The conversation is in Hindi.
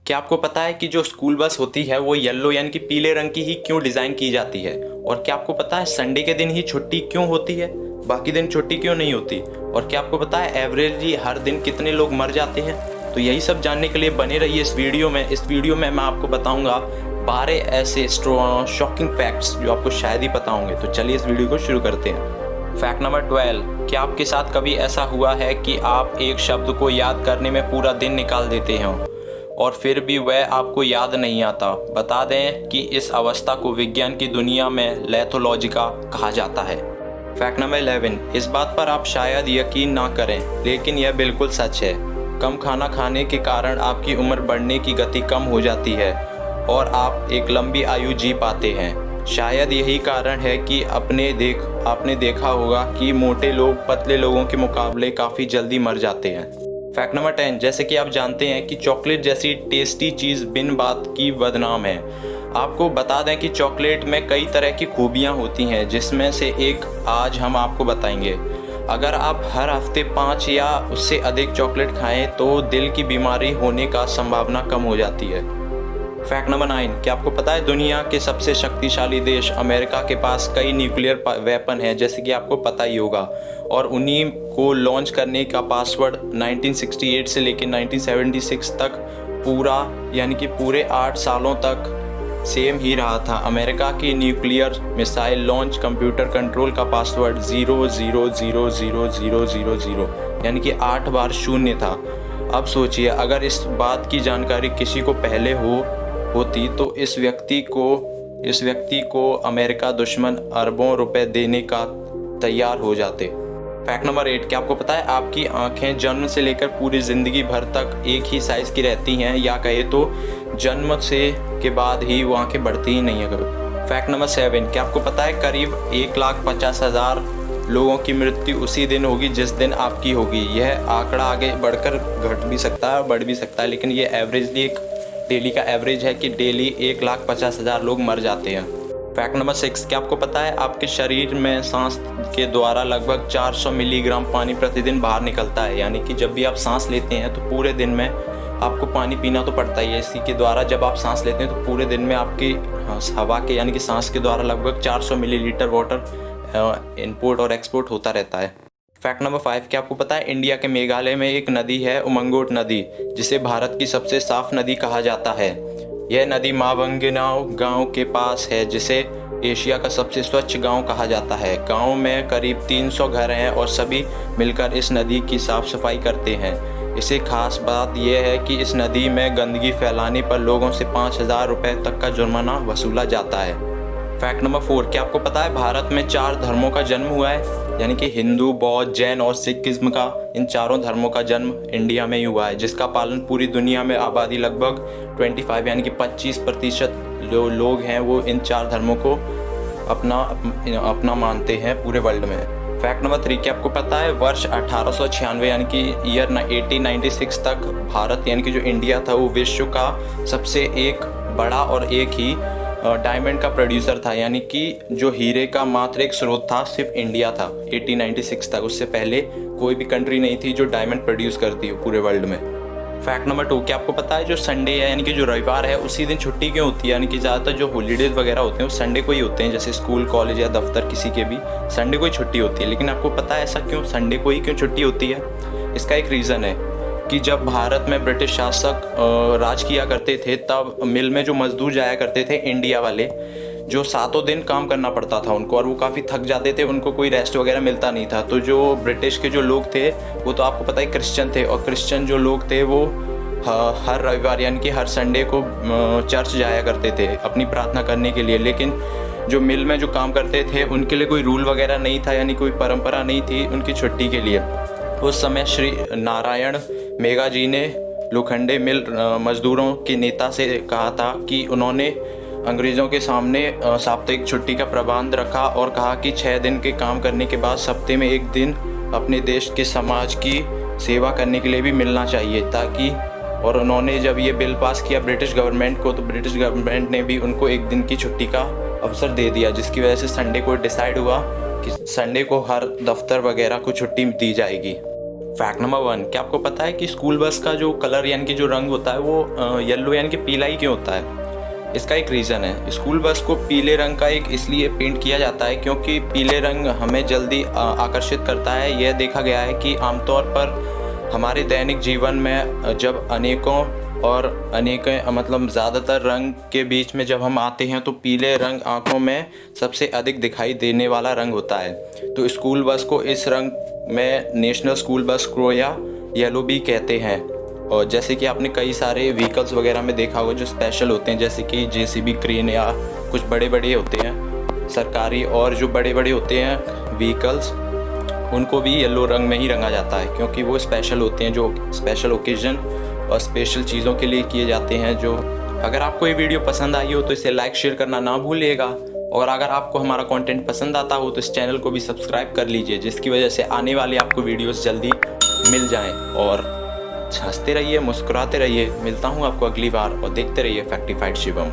क्या आपको पता है कि जो स्कूल बस होती है वो येलो यानी कि पीले रंग की ही क्यों डिज़ाइन की जाती है? और क्या आपको पता है संडे के दिन ही छुट्टी क्यों होती है, बाकी दिन छुट्टी क्यों नहीं होती? और क्या आपको पता है एवरेजली हर दिन कितने लोग मर जाते हैं? तो यही सब जानने के लिए बने रहिए इस वीडियो में। इस वीडियो में मैं आपको बताऊंगा 12 ऐसे शॉकिंग फैक्ट्स जो आपको शायद ही पता होंगे। तो चलिए इस वीडियो को शुरू करते हैं। फैक्ट नंबर 12, क्या आपके साथ कभी ऐसा हुआ है कि आप एक शब्द को याद करने में पूरा दिन निकाल देते हो और फिर भी वह आपको याद नहीं आता? बता दें कि इस अवस्था को विज्ञान की दुनिया में लेथोलॉजिका कहा जाता है। फैक्ट नंबर 11, इस बात पर आप शायद यकीन ना करें लेकिन यह बिल्कुल सच है। कम खाना खाने के कारण आपकी उम्र बढ़ने की गति कम हो जाती है और आप एक लंबी आयु जी पाते हैं। शायद यही कारण है कि आपने देखा होगा कि मोटे लोग पतले लोगों के मुकाबले काफ़ी जल्दी मर जाते हैं। फैक्ट नंबर 10, जैसे कि आप जानते हैं कि चॉकलेट जैसी टेस्टी चीज़ बिन बात की बदनाम है। आपको बता दें कि चॉकलेट में कई तरह की खूबियां होती हैं जिसमें से एक आज हम आपको बताएंगे। अगर आप हर हफ्ते 5 या उससे अधिक चॉकलेट खाएं तो दिल की बीमारी होने का संभावना कम हो जाती है। फैक्ट नंबर 9, क्या आपको पता है दुनिया के सबसे शक्तिशाली देश अमेरिका के पास कई न्यूक्लियर वेपन हैं, जैसे कि आपको पता ही होगा। और उन्हीं को लॉन्च करने का पासवर्ड 1968 से लेकर 1976 तक पूरे 8 सालों तक सेम ही रहा था। अमेरिका की nuclear missile launch computer control का पासवर्ड 00000000 यानी कि 8 बार शून्य था। अब सोचिए अगर इस बात की जानकारी किसी को पहले होती तो इस व्यक्ति को अमेरिका दुश्मन अरबों रुपए देने का तैयार हो जाते। फैक्ट नंबर 8, क्या आपको पता है आपकी आंखें जन्म से लेकर पूरी ज़िंदगी भर तक एक ही साइज़ की रहती हैं, या कहे तो जन्म के बाद ही वो आंखें बढ़ती ही नहीं है कभी। फैक्ट नंबर 7, क्या आपको पता है करीब 1,50,000 लोगों की मृत्यु उसी दिन होगी जिस दिन आपकी होगी। यह आंकड़ा आगे बढ़कर घट भी सकता है, बढ़ भी सकता है, लेकिन ये एवरेजली एक डेली का एवरेज है कि डेली 1,50,000 लोग मर जाते हैं। फैक्ट नंबर 6, क्या आपको पता है आपके शरीर में सांस के द्वारा लगभग 400 मिलीग्राम पानी प्रतिदिन बाहर निकलता है। यानी कि जब भी आप सांस लेते हैं तो पूरे दिन में आपको पानी पीना तो पड़ता ही है। इसी के द्वारा जब आप सांस लेते हैं तो पूरे दिन में आपकी हवा के यानी कि सांस के द्वारा लगभग 400 मिलीलीटर वाटर इनपुट और एक्सपोर्ट होता रहता है। फैक्ट नंबर 5, क्या आपको पता है इंडिया के मेघालय में एक नदी है उमंगोट नदी, जिसे भारत की सबसे साफ नदी कहा जाता है। यह नदी मावंगनाव गांव के पास है, जिसे एशिया का सबसे स्वच्छ गांव कहा जाता है। गांव में करीब 300 घर हैं और सभी मिलकर इस नदी की साफ सफाई करते हैं। इसे खास बात यह है कि इस नदी में गंदगी फैलाने पर लोगों से 5,000 रुपये तक का जुर्माना वसूला जाता है। फैक्ट नंबर 4, क्या आपको पता है भारत में 4 धर्मों का जन्म हुआ है, यानी कि हिंदू, बौद्ध, जैन और सिखिज्म का, इन चारों धर्मों का जन्म इंडिया में ही हुआ है, जिसका पालन पूरी दुनिया में आबादी लगभग 25 यानी कि 25% जो लोग हैं वो इन 4 धर्मों को अपना मानते हैं पूरे वर्ल्ड में। फैक्ट नंबर 3, क्या आपको पता है वर्ष 1896 यानी कि ईयर 1896 तक भारत यानी कि जो इंडिया था वो विश्व का सबसे एक बड़ा और एक ही डायमंड का प्रोड्यूसर था, यानी कि जो हीरे का मात्र एक स्रोत था सिर्फ इंडिया था 1896 तक। उससे पहले कोई भी कंट्री नहीं थी जो डायमंड प्रोड्यूस करती हो पूरे वर्ल्ड में। फैक्ट नंबर 2, क्या आपको पता है जो संडे है यानी कि जो रविवार है उसी दिन छुट्टी क्यों होती है? यानी कि ज़्यादातर जो हॉलीडेज वगैरह होते हैं वो संडे को ही होते हैं, जैसे स्कूल, कॉलेज या दफ्तर किसी के भी संडे को ही छुट्टी होती है। लेकिन आपको पता है ऐसा क्यों संडे को ही क्यों छुट्टी होती है? इसका एक रीज़न है कि जब भारत में ब्रिटिश शासक राज किया करते थे तब मिल में जो मजदूर जाया करते थे इंडिया वाले, जो 7 दिन काम करना पड़ता था उनको और वो काफ़ी थक जाते थे, उनको कोई रेस्ट वगैरह मिलता नहीं था। तो जो ब्रिटिश के जो लोग थे वो तो आपको पता है क्रिश्चियन थे, और क्रिश्चियन जो लोग थे वो हर रविवार यानी कि हर संडे को चर्च जाया करते थे अपनी प्रार्थना करने के लिए। लेकिन जो मिल में जो काम करते थे उनके लिए कोई रूल वगैरह नहीं था, यानी कोई परंपरा नहीं थी उनकी छुट्टी के लिए। उस समय श्री नारायण मेघा जी ने लोखंडे मिल मजदूरों के नेता से कहा था कि उन्होंने अंग्रेज़ों के सामने साप्ताहिक छुट्टी का प्रबंध रखा और कहा कि 6 दिन के काम करने के बाद हफ्ते में एक दिन अपने देश के समाज की सेवा करने के लिए भी मिलना चाहिए ताकि। और उन्होंने जब ये बिल पास किया ब्रिटिश गवर्नमेंट को, तो ब्रिटिश गवर्नमेंट ने भी उनको एक दिन की छुट्टी का अवसर दे दिया, जिसकी वजह से संडे को डिसाइड हुआ कि संडे को हर दफ्तर वगैरह को छुट्टी दी जाएगी। फैक्ट नंबर 1, क्या आपको पता है कि स्कूल बस का जो कलर यानी कि जो रंग होता है वो येलो यानी कि पीला ही क्यों होता है? इसका एक रीज़न है। स्कूल बस को पीले रंग का एक इसलिए पेंट किया जाता है क्योंकि पीले रंग हमें जल्दी आकर्षित करता है। यह देखा गया है कि आमतौर पर हमारे दैनिक जीवन में जब अनेक मतलब ज़्यादातर रंग के बीच में जब हम आते हैं तो पीले रंग आँखों में सबसे अधिक दिखाई देने वाला रंग होता है। तो स्कूल बस को इस रंग में नेशनल स्कूल बस क्रो या येलो भी कहते हैं। और जैसे कि आपने कई सारे व्हीकल्स वगैरह में देखा होगा जो स्पेशल होते हैं, जैसे कि जेसीबी क्रेन या कुछ बड़े बड़े होते हैं सरकारी, और जो बड़े बड़े होते हैं व्हीकल्स उनको भी येलो रंग में ही रंगा जाता है क्योंकि वो स्पेशल होते हैं, जो स्पेशल ओकेजन और स्पेशल चीज़ों के लिए किए जाते हैं। जो अगर आपको ये वीडियो पसंद आई हो तो इसे लाइक शेयर करना ना भूलिएगा, और अगर आपको हमारा कंटेंट पसंद आता हो तो इस चैनल को भी सब्सक्राइब कर लीजिए, जिसकी वजह से आने वाली आपको वीडियोस जल्दी मिल जाएं। और हंसते रहिए, मुस्कुराते रहिए। मिलता हूँ आपको अगली बार, और देखते रहिए फैक्टिफाइड शिवम।